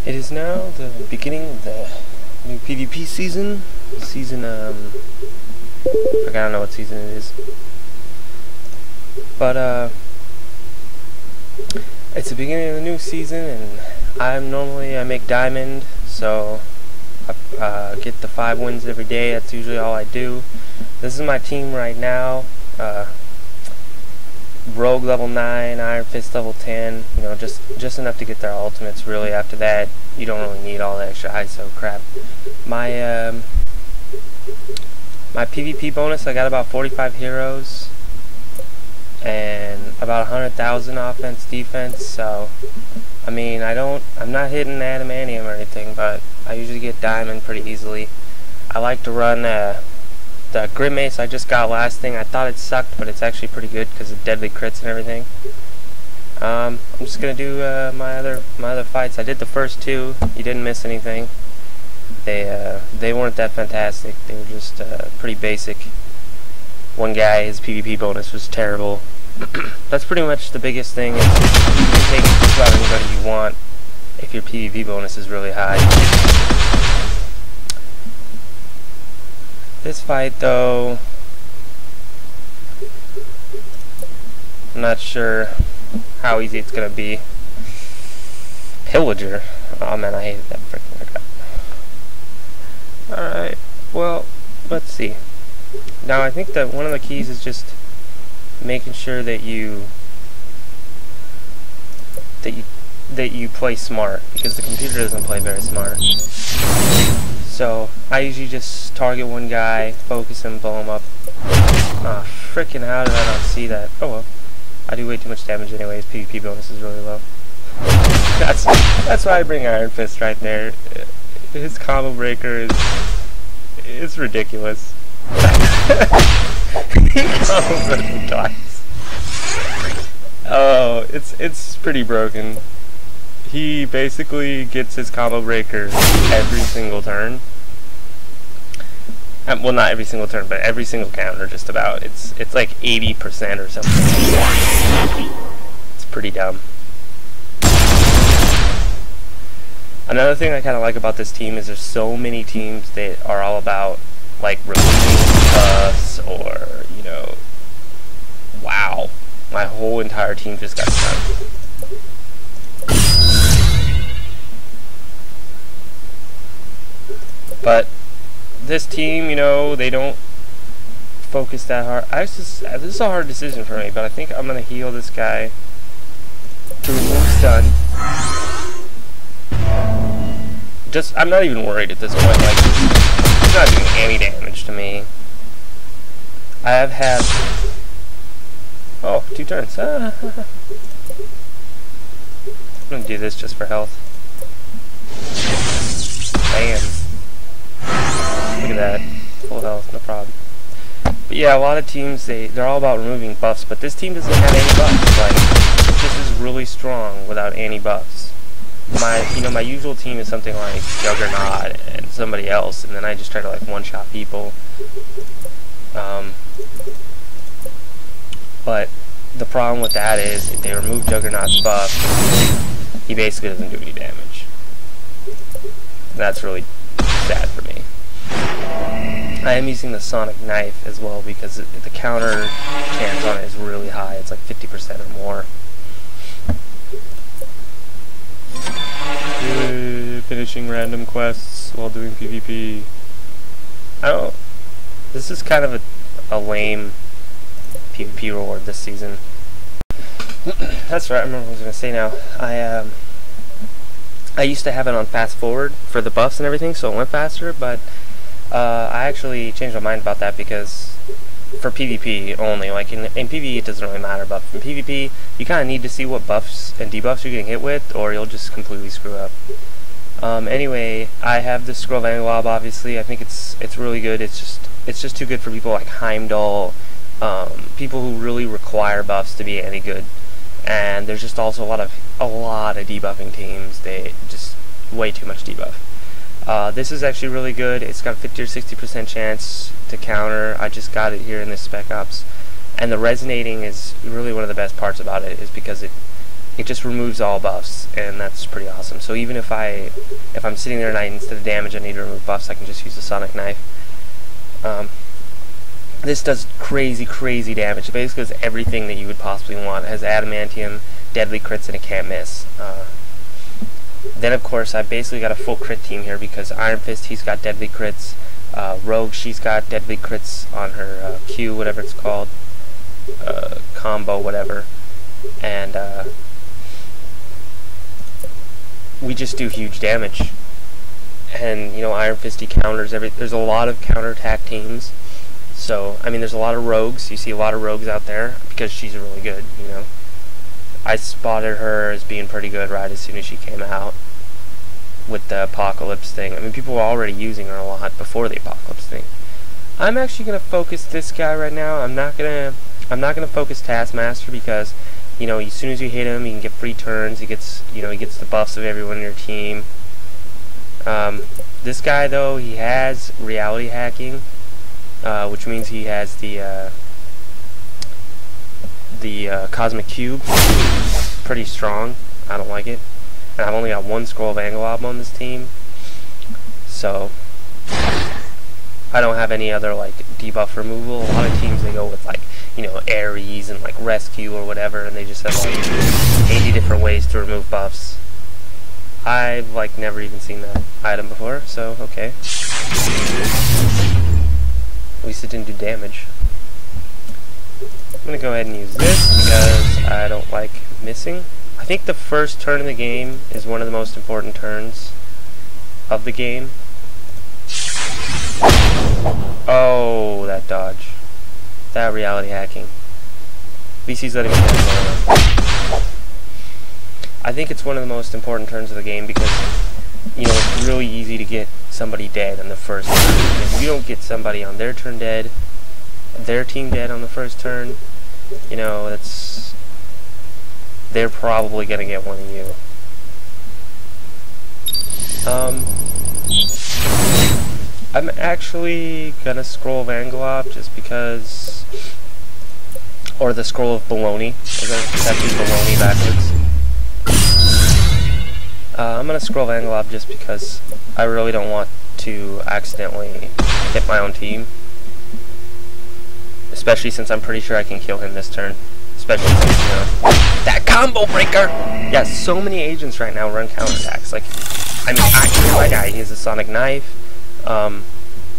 It is now the beginning of the new PvP season. I don't know what season it is. But, it's the beginning of the new season, and I make diamond, so I get the 5 wins every day. That's usually all I do. This is my team right now. Rogue level 9, Iron Fist level 10, you know, just enough to get their ultimates. Really, after that, you don't really need all the extra ISO crap. My PvP bonus, I got about 45 heroes and about 100,000 offense, defense. So, I mean, I'm not hitting adamantium or anything, but I usually get diamond pretty easily. I like to run the Grim Mace I just got last thing. I thought it sucked, but it's actually pretty good because of deadly crits and everything. I'm just gonna do my other fights. I did the first 2. You didn't miss anything. They weren't that fantastic. They were just pretty basic. One guy, his PvP bonus was terrible. That's pretty much the biggest thing. Is you can take just about anybody you want if your PvP bonus is really high. This fight, though, I'm not sure how easy it's gonna be. Pillager. Oh man, I hated that freaking guy. Alright, well, let's see. Now I think that one of the keys is just making sure that you play smart, because the computer doesn't play very smart. So I usually just target one guy, focus him, blow him up. Ah, frickin' how did I not see that? Oh well. I do way too much damage anyways. PvP bonus is really low. That's why I bring Iron Fist right there. His combo breaker is ridiculous. He combos him twice. Oh, it's pretty broken. He basically gets his combo breaker every single turn. Well, not every single turn, but every single counter, just about. It's like 80% or something. It's pretty dumb. Another thing I kind of like about this team is there's so many teams that are all about like removing buffs, or you know, wow, my whole entire team just got stunned. But this team, you know, they don't focus that hard. This is a hard decision for me, but I think I'm gonna heal this guy to remove stun. I'm not even worried at this point. Like, he's not doing any damage to me. I have had 2 turns. I'm gonna do this just for health. Bam. Look at that. Full health, no problem. But yeah, a lot of teams, they're all about removing buffs, but this team doesn't have any buffs. Like, this is really strong without any buffs. My usual team is something like Juggernaut and somebody else, and then I just try to like one-shot people. But the problem with that is if they remove Juggernaut's buff, he basically doesn't do any damage. And that's really sad for me. I am using the Sonic Knife as well because the counter chance on it is really high. It's like 50% or more. Finishing random quests while doing PvP. This is kind of a lame PvP reward this season. That's right, I remember what I was going to say now. I used to have it on fast forward for the buffs and everything, so it went faster, but I actually changed my mind about that because for PvP only, like in PvE it doesn't really matter, but in PvP you kind of need to see what buffs and debuffs you're getting hit with, or you'll just completely screw up. Anyway, I have the Scroll of Anglob, obviously. I think it's really good. It's just too good for people like Heimdall, people who really require buffs to be any good. And there's just also a lot of debuffing teams. They just way too much debuff. This is actually really good. It's got a 50 or 60% chance to counter. I just got it here in this Spec Ops, and the resonating is really one of the best parts about it, is because it just removes all buffs, and that's pretty awesome. So even if I'm sitting there and instead of damage I need to remove buffs, I can just use the sonic knife. This does crazy damage. It basically does everything that you would possibly want. It has adamantium, deadly crits, and it can't miss. Then of course I basically got a full crit team here because Iron Fist, he's got deadly crits. Rogue, she's got deadly crits on her Q, whatever it's called, combo, whatever. And we just do huge damage. And, you know, Iron Fist, he counters there's a lot of counterattack teams. So, I mean, there's a lot of rogues. You see a lot of rogues out there because she's really good, you know. I spotted her as being pretty good right as soon as she came out with the Apocalypse thing. I mean, people were already using her a lot before the Apocalypse thing. I'm actually going to focus this guy right now. I'm not going to focus Taskmaster because, you know, as soon as you hit him, you can get free turns. He gets, you know, he gets the buffs of everyone in your team. This guy, though, he has reality hacking, which means he has the Cosmic Cube. Pretty strong. I don't like it. And I've only got one Scroll of Angolob on this team, so I don't have any other like debuff removal. A lot of teams, they go with like, you know, Ares and like Rescue or whatever, and they just have like 80 different ways to remove buffs. I've like never even seen that item before, so okay. At least it didn't do damage. I'm gonna go ahead and use this because I don't like missing. I think the first turn in the game is one of the most important turns of the game. Oh, that dodge. That reality hacking. VC's letting me down. I think it's one of the most important turns of the game because, you know, it's really easy to get somebody dead on the first turn. If you don't get somebody on their turn dead, their team dead on the first turn, you know, they're probably gonna get one of you. I'm actually gonna Scroll of Angolob just because, or the Scroll of Baloney. It's actually Baloney backwards. I'm gonna Scroll of Angolob just because I really don't want to accidentally hit my own team. Especially since I'm pretty sure I can kill him this turn. Especially since, you know, that combo breaker! Yeah, so many agents right now run counterattacks. Like, I mean, my guy, he has a sonic knife. A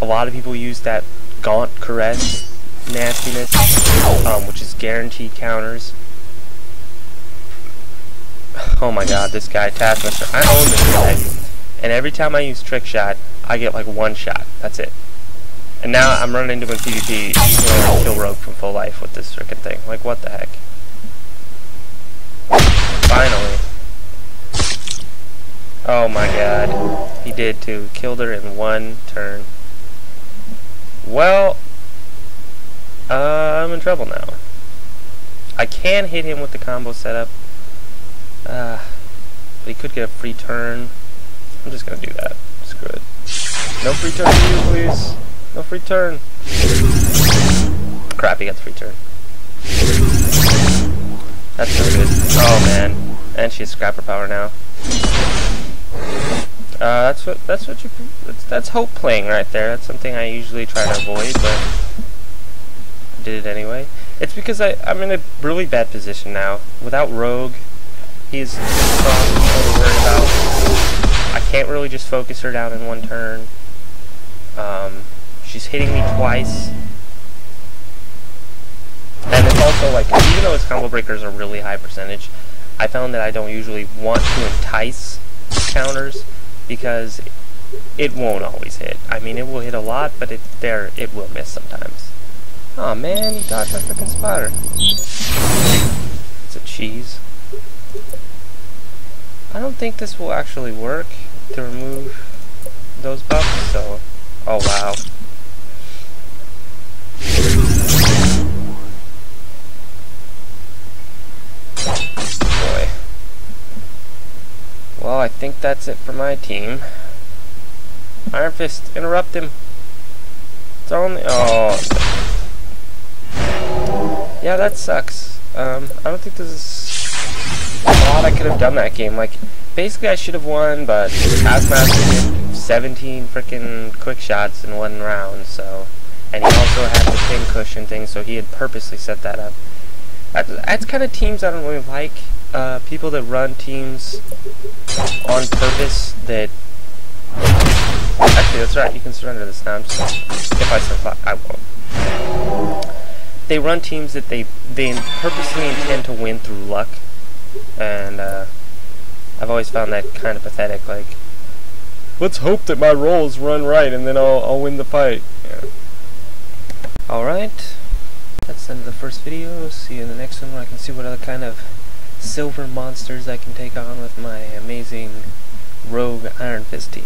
lot of people use that Gaunt Caress nastiness, which is guaranteed counters. Oh my god, this guy, Taskmaster, I own this guy. And every time I use Trickshot, I get like one shot. That's it. And now I'm running into him in PvP, he's going to like kill Rogue from full life with this frickin' thing. Like, what the heck? Finally. Oh my god. He did too. Killed her in one turn. Well, I'm in trouble now. I can hit him with the combo setup. But he could get a free turn. I'm just going to do that. Screw it. No free turn for you, please. No free turn. Crap, he got the free turn. That's no good. Oh man. And she has scrapper power now. That's hope playing right there. That's something I usually try to avoid, but I did it anyway. It's because I'm in a really bad position now. Without Rogue, he's strong, what we're worried about. I can't really just focus her down in one turn. She's hitting me twice. And it's also like, even though his combo breakers are really high percentage, I found that I don't usually want to entice counters because it won't always hit. I mean, it will hit a lot, but it will miss sometimes. Oh man, he dodged my freaking spotter. It's a cheese. I don't think this will actually work to remove those buffs, so... Oh wow. Boy. Well, I think that's it for my team. Iron Fist, interrupt him. It's only... Oh. Yeah, that sucks. I don't think this is... lot I could have done that game. Like, basically I should have won, but Taskmaster did 17 freaking quick shots in one round, so... And he also had the pin cushion thing, so he had purposely set that up. That's kind of teams I don't really like. People that run teams on purpose that... Actually, that's right, you can surrender this now. If I survive, I won't. They run teams that they purposely intend to win through luck. And, I've always found that kind of pathetic, like... Let's hope that my rolls run right, and then I'll win the fight. Yeah. Alright, that's the end of the first video. See you in the next one where I can see what other kind of silver monsters I can take on with my amazing rogue Iron Fist team.